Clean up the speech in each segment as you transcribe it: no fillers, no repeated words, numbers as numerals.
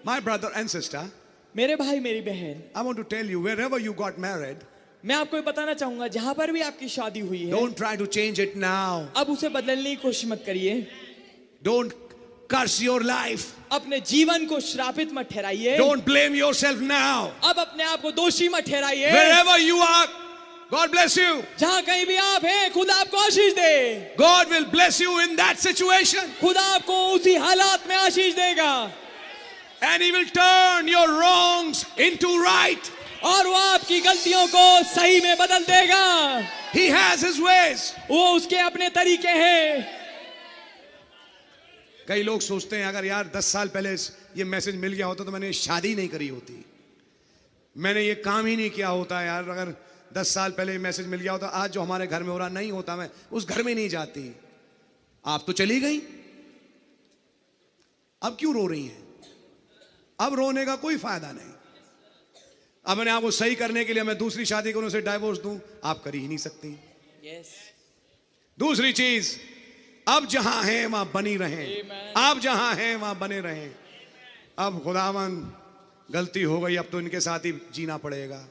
My brother and sister, मेरे भाई मेरी बहन, I want to tell you, wherever you got married, मैं आपको ये बताना चाहूंगा जहां पर भी आपकी शादी हुई है, don't try to change it now. अब उसे बदलने की कोशिश मत करिए। Don't curse your life. अपने जीवन को श्रापित मत ठहराइए। Don't blame yourself now. अब अपने आप को दोषी मत ठहराइए। Wherever you are, God bless you. जहां कहीं भी आप हैं, खुदा आपको आशीष दे। God will bless you in that situation. खुदा आपको उसी हालात में आशीष देगा। And He will turn your wrongs into right. और वो आपकी गलतियों को सही में बदल देगा। He has His ways. वो उसके अपने तरीके हैं। कई लोग सोचते हैं अगर यार 10 साल पहले ये मैसेज मिल गया होता तो मैंने शादी नहीं करी होती, मैंने ये काम ही नहीं किया होता। यार अगर 10 साल पहले ये मैसेज मिल गया होता, आज जो हमारे घर में हो रहा नहीं होता, मैं उस घर में नहीं जाती। आप तो चली गई, अब क्यों रो रही हैं? अब रोने का कोई फायदा नहीं। अब मैंने आपको सही करने के लिए मैं दूसरी शादी करूं, उसे डाइवोर्स दूं, आप कर ही नहीं सकती। दूसरी चीज, अब जहां हैं वहां बनी रहें। आप जहां हैं वहां बने रहें। अब खुदावन गलती हो गई, अब तो इनके साथ ही जीना पड़ेगा।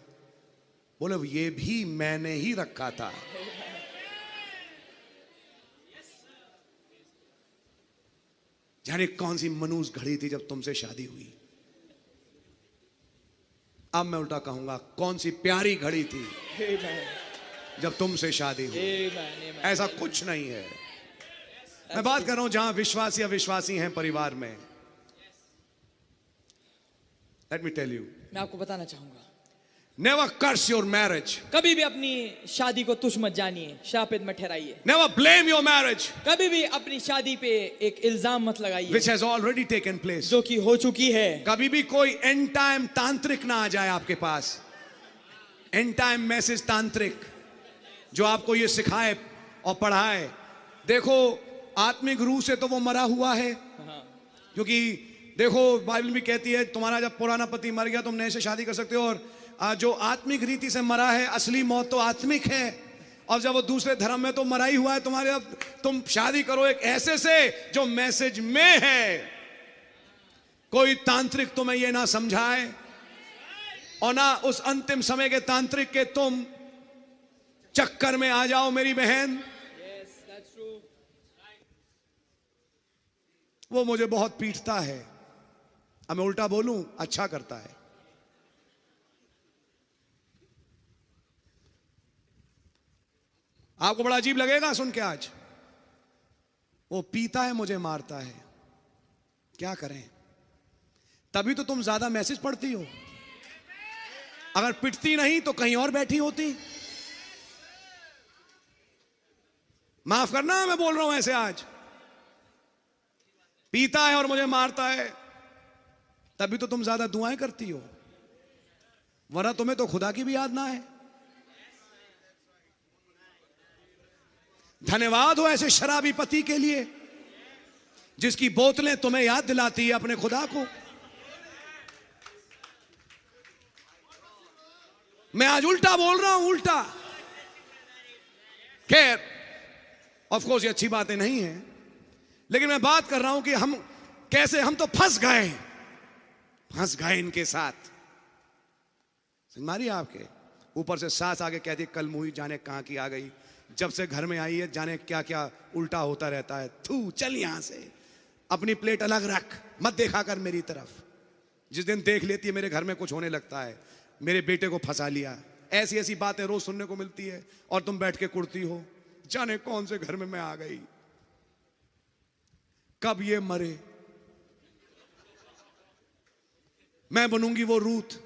बोले ये भी मैंने ही रखा था। जाने कौन सी मनूस घड़ी थी जब तुमसे शादी हुई। अब मैं उल्टा कहूंगा, कौन सी प्यारी घड़ी थी जब तुमसे शादी हुई। ऐसा कुछ नहीं है। मैं बात कर रहा हूं जहां विश्वासी अविश्वासी हैं परिवार में। लेट मी टेल यू, मैं आपको बताना चाहूंगा, नेवर कर्स योर मैरिज। कभी भी अपनी शादी को तुच्छ मत जानिए, श्रापित मत ठहराइए। नेवर ब्लेम योर मैरिज, कभी भी अपनी शादी पे एक इल्जाम मत लगाइए which has already taken place, जो कि हो चुकी है। कभी भी कोई एंड टाइम तांत्रिक ना आ जाए आपके पास। एंड टाइम मैसेज तांत्रिक जो आपको ये सिखाए और पढ़ाए। देखो आत्मिक रूह से तो वो मरा हुआ है, क्योंकि देखो बाइबल भी कहती है तुम्हारा जब पुराना पति मर गया तुम नए से शादी कर सकते हो। और जो आत्मिक रीति से मरा है, असली मौत तो आत्मिक है। और जब वो दूसरे धर्म में तो मरा ही हुआ है तुम्हारे, अब तुम शादी करो एक ऐसे से जो मैसेज में है। कोई तांत्रिक तुम्हें ये ना समझाए और ना उस अंतिम समय के तांत्रिक के तुम चक्कर में आ जाओ मेरी बहन। वो मुझे बहुत पीटता है, अब मैं उल्टा बोलूं अच्छा करता है। आपको बड़ा अजीब लगेगा सुन के आज, वो पीता है मुझे मारता है, क्या करें? तभी तो तुम ज्यादा मैसेज पढ़ती हो। अगर पिटती नहीं तो कहीं और बैठी होती। माफ करना मैं बोल रहा हूं ऐसे आज। पीता है और मुझे मारता है, तभी तो तुम ज्यादा दुआएं करती हो, वरना तुम्हें तो खुदा की भी याद ना है। धन्यवाद हो ऐसे शराबी पति के लिए जिसकी बोतलें तुम्हें याद दिलाती है अपने खुदा को। मैं आज उल्टा बोल रहा हूं, उल्टा। खैर ऑफ कोर्स ये अच्छी बातें नहीं है, लेकिन मैं बात कर रहा हूं कि हम कैसे, हम तो फंस गए इनके साथ। समझ मारी आपके ऊपर से सास आगे कहती कल मुही जाने कहां की आ गई, जब से घर में आई है जाने क्या क्या उल्टा होता रहता है। थू चल यहां से, अपनी प्लेट अलग रख, मत देखा कर मेरी तरफ। जिस दिन देख लेती है मेरे घर में कुछ होने लगता है, मेरे बेटे को फंसा लिया। ऐसी ऐसी बातें रोज सुनने को मिलती है और तुम बैठ के कुड़ती हो, जाने कौन से घर में मैं आ गई, कब ये मरे, मैं बनूंगी वो रूथ।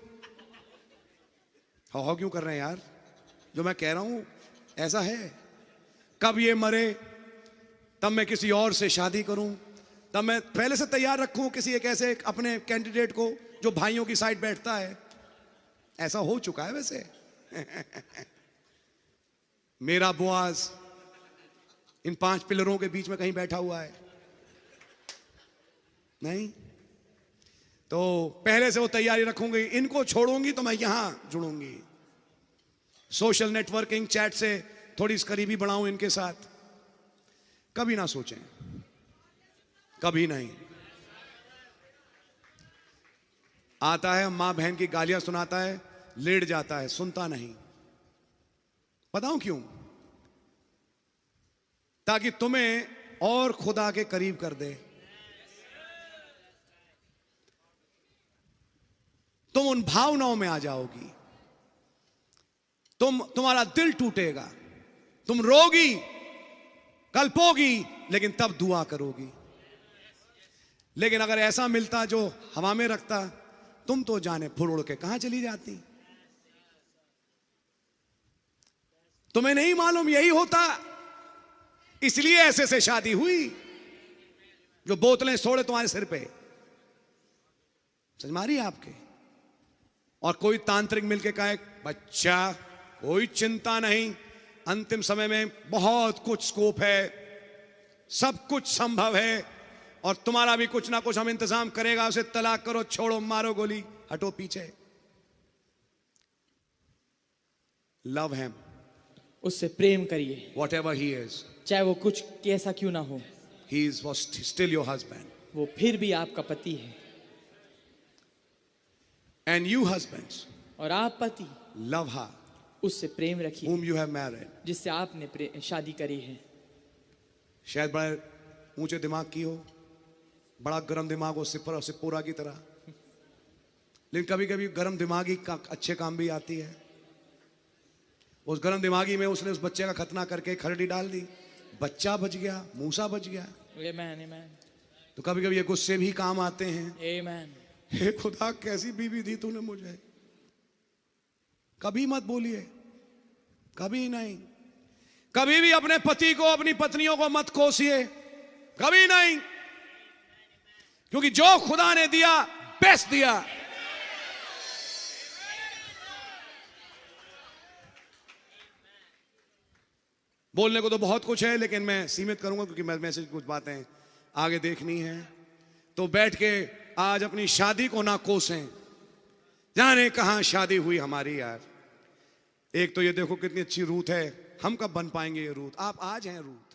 हो क्यों कर रहे हैं यार? जो मैं कह रहा हूं ऐसा है। कब ये मरे, तब मैं किसी और से शादी करूं, तब मैं पहले से तैयार रखूं किसी एक ऐसे अपने कैंडिडेट को जो भाइयों की साइड बैठता है। ऐसा हो चुका है वैसे। मेरा बुआज इन 5 पिलरों के बीच में कहीं बैठा हुआ है नहीं, तो पहले से वो तैयारी रखूंगी। इनको छोड़ूंगी तो मैं यहां जुड़ूंगी। सोशल नेटवर्किंग चैट से थोड़ी करीबी बढ़ाऊं इनके साथ। कभी ना सोचें, कभी नहीं। आता है, मां बहन की गालियां सुनाता है, लेट जाता है, सुनता नहीं। बताऊं क्यों? ताकि तुम्हें और खुदा के करीब कर दे। तुम उन भावनाओं में आ जाओगी, तुम्हारा दिल टूटेगा, तुम रोगी, कल्पोगी, लेकिन तब दुआ करोगी। लेकिन अगर ऐसा मिलता जो हवा में रखता, तुम तो जाने फुड़ उड़ के कहां चली जाती। तुम्हें नहीं मालूम यही होता, इसलिए ऐसे से शादी हुई जो बोतलें छोड़े तुम्हारे सिर पे। समझ मारी आपके? और कोई तांत्रिक मिलके कहे बच्चा कोई चिंता नहीं, अंतिम समय में बहुत कुछ स्कोप है, सब कुछ संभव है, और तुम्हारा भी कुछ ना कुछ हम इंतजाम करेगा, उसे तलाक करो, छोड़ो, मारो गोली, हटो पीछे। लव हिम, उससे प्रेम करिए, whatever he is, चाहे वो कुछ कैसा क्यों ना हो। he is was still your husband. वो फिर भी आपका पति है। And you husbands, और आप पति love her उससे प्रेम रखिए whom you have married. जिससे आपने शादी करी है। शायद बड़े ऊंचे दिमाग की हो, बड़ा गर्म दिमाग हो, सिपोरा की तरह, लेकिन कभी कभी गर्म दिमागी का अच्छे काम भी आती है। उस गर्म दिमागी में उसने उस बच्चे का खतना करके खरड़ी डाल दी, बच्चा बच गया, मूसा बच गया। आमेन, आमेन, तो कभी कभी ये गुस्से भी काम आते हैं। आमेन। हे खुदा, कैसी बीवी दी तूने मुझे। कभी मत बोलिए, कभी नहीं। कभी भी अपने पति को, अपनी पत्नियों को मत कोसिए, कभी नहीं, क्योंकि जो खुदा ने दिया बेस्ट दिया। बोलने को तो बहुत कुछ है, लेकिन मैं सीमित करूंगा क्योंकि मैसेज कुछ बातें आगे देखनी है। तो बैठ के आज अपनी शादी को ना कोसें। जाने कहां शादी हुई हमारी यार। एक तो ये देखो कितनी अच्छी रूथ है, हम कब बन पाएंगे ये रूथ? आप आज हैं रूथ।